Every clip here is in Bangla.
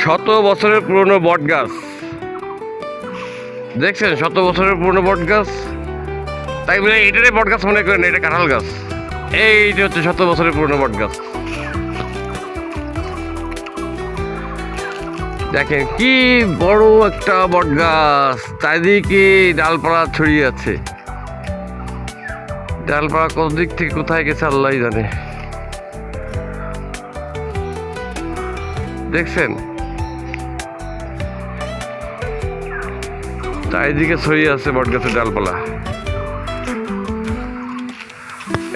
শত বছরের পুরনো বট গাছ দেখছেন, শত বছরের পুরনো বট গাছ। তাই বলে এটারে বট গাছ মনে করেন, এটা কাঁঠাল গাছ। এইটা হচ্ছে শত বছরের পুরনো বট গাছ। দেখেন কি বড় একটা বট গাছ, চারিদিকে ডালপালা ছড়িয়ে আছে। ডালপালা কত দিক থেকে কোথায় গেছে আল্লাহ জানে। দেখছেন চারিদিকে ছড়িয়ে আছে বট গাছের ডালপালা।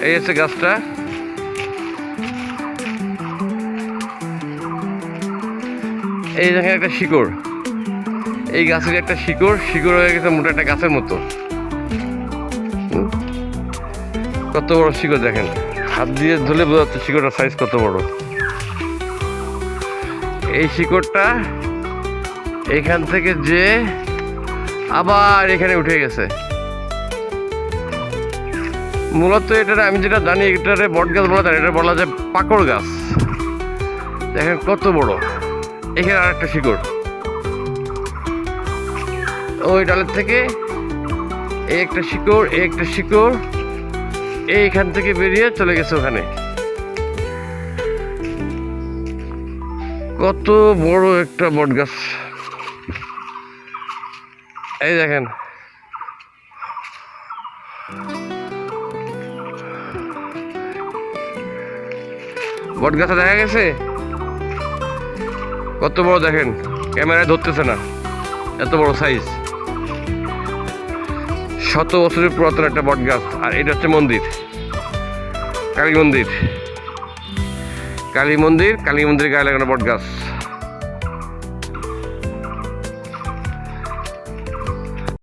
এই হচ্ছে গাছটা। এই দেখেন একটা শিকড়, এই গাছের একটা শিকড় হয়ে গেছে মোটা একটা গাছের মতো। কত বড় শিকড় দেখেন, হাত দিয়ে ধরলে বোঝা যাচ্ছে শিকড়টার সাইজ কত বড়। এই শিকড়টা এখান থেকে যে আবার এখানে উঠে গেছে। মূলত এটারে আমি যেটা জানি, এটারে বট গাছ বলা যায়, এটা বলা যায় পাকড় গাছ। দেখেন কত বড়। এখানে আর একটা শিকড়, ওই ডালের থেকে এই একটা শিকড়, এই একটা শিকড় এইখান থেকে বেরিয়ে চলে গেছে ওখানে। কত বড় একটা বট গাছ। এই দেখেন বট গাছে দেখা গেছে কত বড়। দেখেন ক্যামেরায় ধরতেছে না, এত বড় সাইজ। শত বছরের পুরাতন একটা বট গাছ। আর এটা হচ্ছে মন্দির, কালী মন্দির। কালী মন্দির গায়ে লাগানো বট গাছ।